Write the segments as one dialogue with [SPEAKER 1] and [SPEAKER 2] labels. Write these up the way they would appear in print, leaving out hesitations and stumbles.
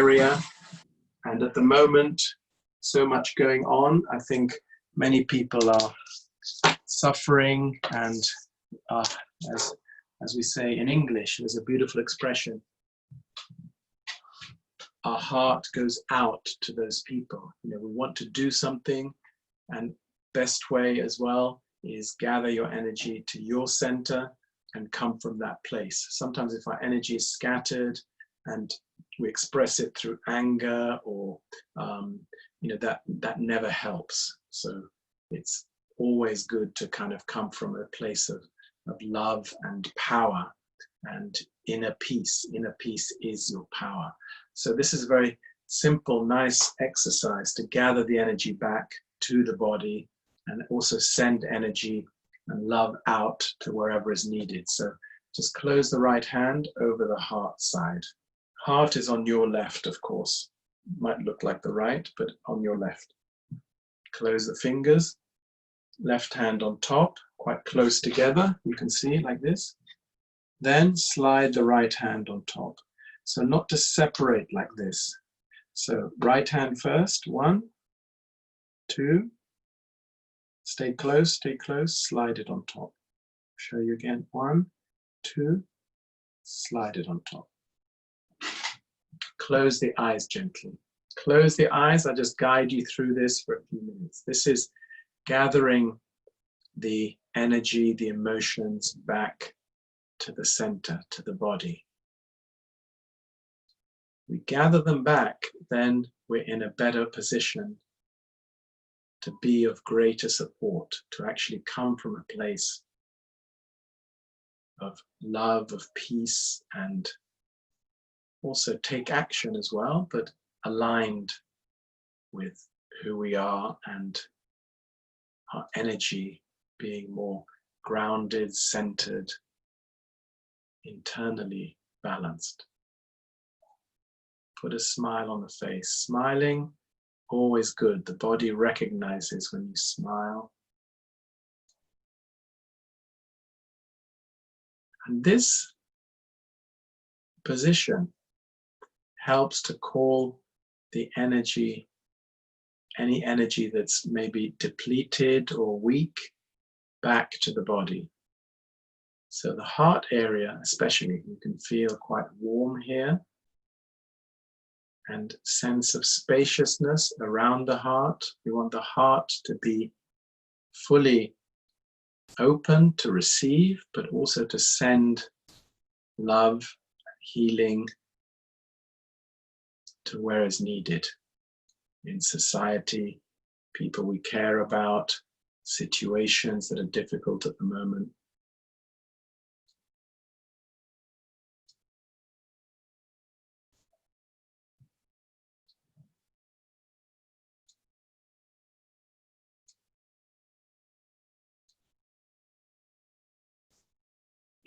[SPEAKER 1] area. And at the moment, so much going on. I think many people are suffering, and as we say in English, there's a beautiful expression. Our heart goes out to those people. You know, we want to do something, and best way as well is gather your energy to your center and come from that place. Sometimes if our energy is scattered and we express it through anger or you know, that never helps. So it's always good to kind of come from a place of love and power and inner peace. Inner peace is your power. So this is a very simple, nice exercise to gather the energy back to the body and also send energy and love out to wherever is needed. So just close the right hand over the heart side. Heart is on your left, of course. Might look like the right, but on your left. Close the fingers, left hand on top, quite close together. You can see like this. Then slide the right hand on top. So not to separate like this. So right hand first, 1, 2, stay close, slide it on top. Show you again, 1, 2, slide it on top. Close the eyes gently. Close the eyes, I'll just guide you through this for a few minutes. This is gathering the energy, the emotions back to the center, to the body. We gather them back, then we're in a better position to be of greater support, to actually come from a place of love, of peace, and also take action as well, but aligned with who we are and our energy being more grounded, centered, internally balanced. Put a smile on the face. Smiling, always good. The body recognizes when you smile. And this position helps to call the energy, any energy that's maybe depleted or weak, back to the body. So the heart area, especially, you can feel quite warm here, and sense of spaciousness around the heart. We want the heart to be fully open to receive, but also to send love, healing to where is needed in society, people we care about, situations that are difficult at the moment.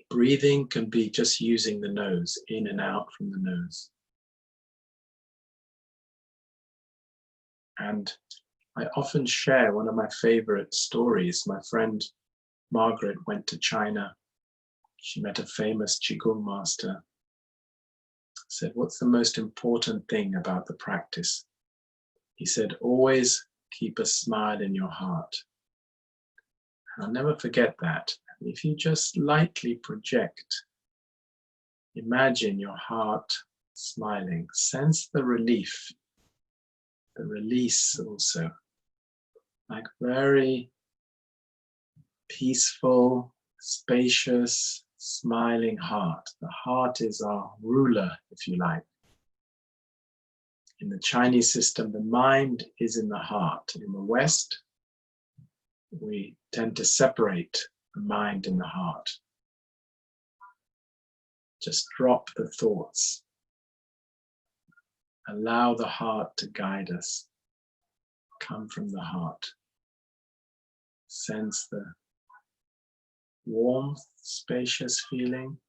[SPEAKER 1] Breathing can be just using the nose, in and out from the nose. And I often share one of my favorite stories. My friend Margaret went to China. She met a famous Qigong master. Said, "What's the most important thing about the practice?" He said, "Always keep a smile in your heart." And I'll never forget that. If you just lightly project, imagine your heart smiling, sense the relief, the release also, like very peaceful, spacious, smiling heart. The heart is our ruler, if you like. In the Chinese system, the mind is in the heart. In the West, we tend to separate the mind and the heart. Just drop the thoughts. Allow the heart to guide us. Come from the heart. Sense the warmth, spacious feeling.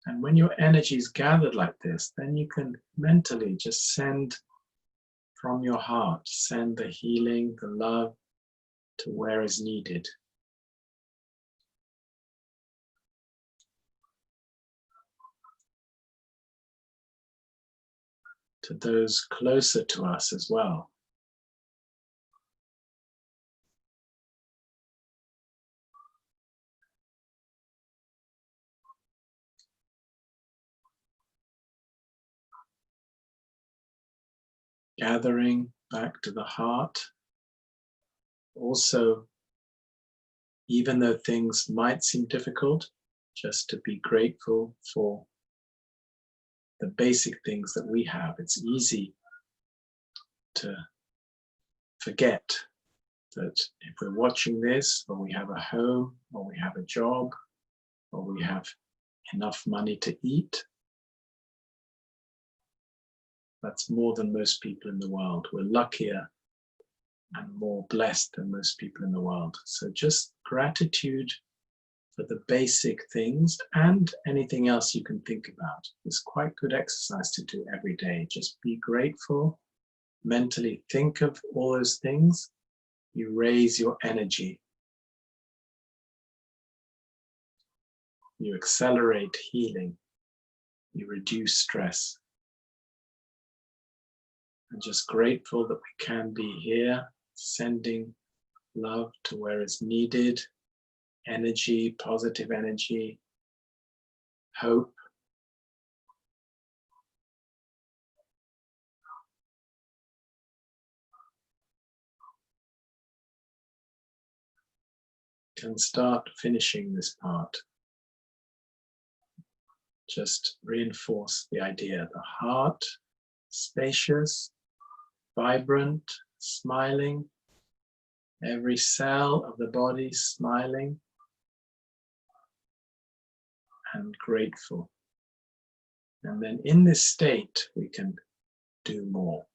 [SPEAKER 1] And when your energy is gathered like this, then you can mentally just send from your heart, send the healing, the love to where is needed. to those closer to us as well. Gathering back to the heart. Also, even though things might seem difficult, just to be grateful for the basic things that we have. It's easy to forget that if we're watching this, or we have a home, or we have a job, or we have enough money to eat, that's more than most people in the world. We're luckier and more blessed than most people in the world. So just gratitude for the basic things and anything else you can think about. It's quite good exercise to do every day. Just be grateful, mentally think of all those things. You raise your energy. You accelerate healing. You reduce stress. And just grateful that we can be here, sending love to where it's needed, energy, positive energy, hope. Can start finishing this part. Just reinforce the idea. The heart, spacious, vibrant, smiling. Every cell of the body smiling and grateful. And then in this state, we can do more.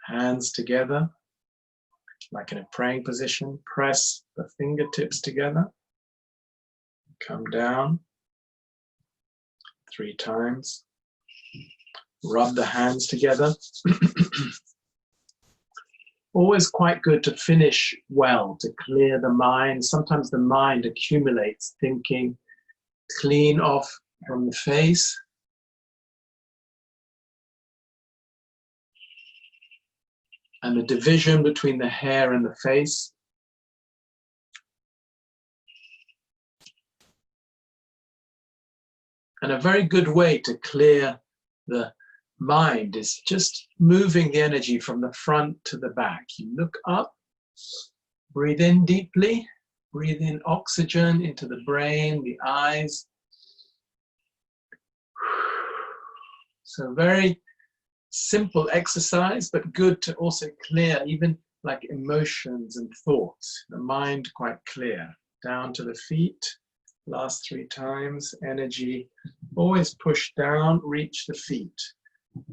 [SPEAKER 1] Hands together, like in a praying position. Press the fingertips together. Come down 3 times. Rub the hands together. Always quite good to finish well, to clear the mind. Sometimes the mind accumulates thinking. Clean off from the face. And the division between the hair and the face. And a very good way to clear the mind is just moving the energy from the front to the back. You look up, breathe in deeply, breathe in oxygen into the brain, the eyes. So very simple exercise, but good to also clear even like emotions and thoughts. The mind quite clear. Down to the feet. Last 3 times. Energy always push down, reach the feet.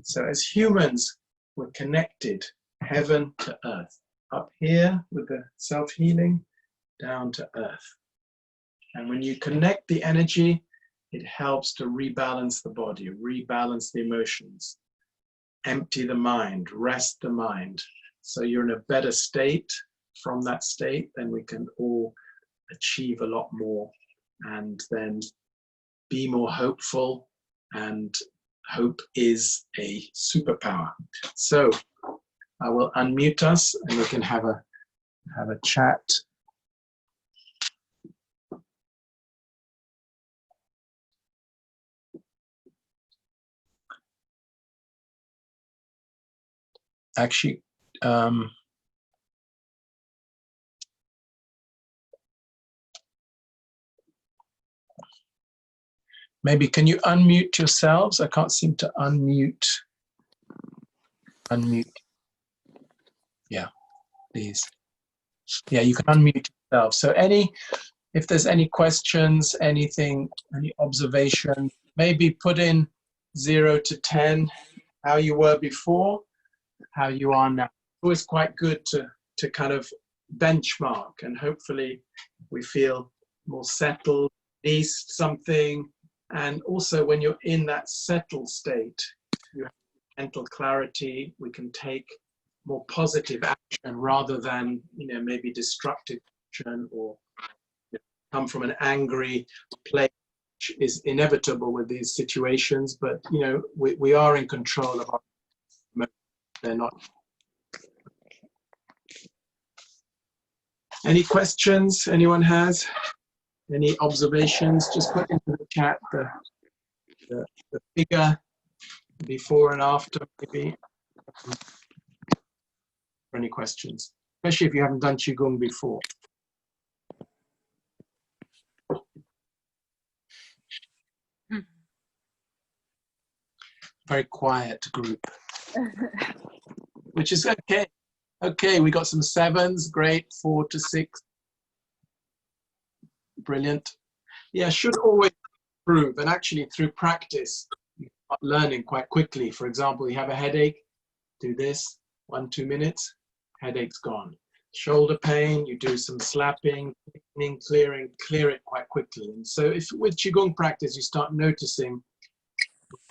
[SPEAKER 1] So as humans, we're connected heaven to earth. Up here with the self-healing, down to earth. And when you connect the energy, it helps to rebalance the body, rebalance the emotions, empty the mind, rest the mind. So you're in a better state. From that state, then we can all achieve a lot more and then be more hopeful, and hope is a superpower. So I will unmute us and we can have a chat. Actually, maybe can you unmute yourselves? I can't seem to unmute. Unmute. Yeah, please. Yeah, you can unmute yourself. So if there's any questions, anything, any observation, maybe put in 0 to 10, how you were before, how you are now. It's always quite good to kind of benchmark, and hopefully we feel more settled, at least something. And also when you're in that settled state, you have mental clarity, we can take more positive action rather than, maybe destructive action, or come from an angry place, which is inevitable with these situations. But, we are in control of our emotions. they're not. Any questions anyone has? Any observations? Just put into the chat the figure before and after, maybe. Any questions? Especially if you haven't done Qigong before. Very quiet group, which is okay. Okay, we got some 7s, great, 4 to 6. Brilliant. Yeah, should always improve, and actually through practice, you start learning quite quickly. For example, you have a headache, do this, 1-2 minutes, headache's gone. Shoulder pain, you do some slapping, clearing, clear it quite quickly. And so if with Qigong practice, you start noticing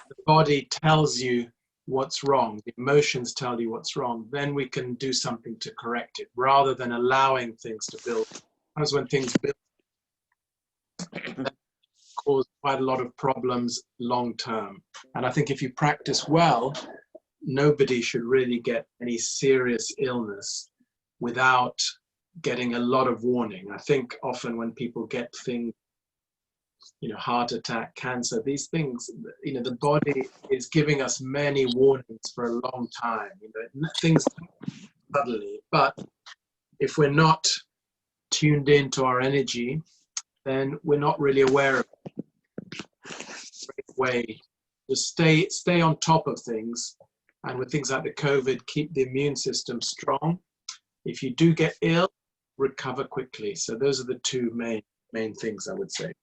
[SPEAKER 1] the body tells you what's wrong, the emotions tell you what's wrong, then we can do something to correct it rather than allowing things to build. Sometimes when things build, cause quite a lot of problems long term. And I think if you practice well, nobody should really get any serious illness without getting a lot of warning. I think often when people get things, you know, heart attack, cancer, these things, you know, the body is giving us many warnings for a long time. You know, things suddenly, but if we're not tuned into our energy, then we're not really aware of it. Great way to stay on top of things, and with things like the COVID, keep the immune system strong. If you do get ill, recover quickly. So those are the two main things I would say.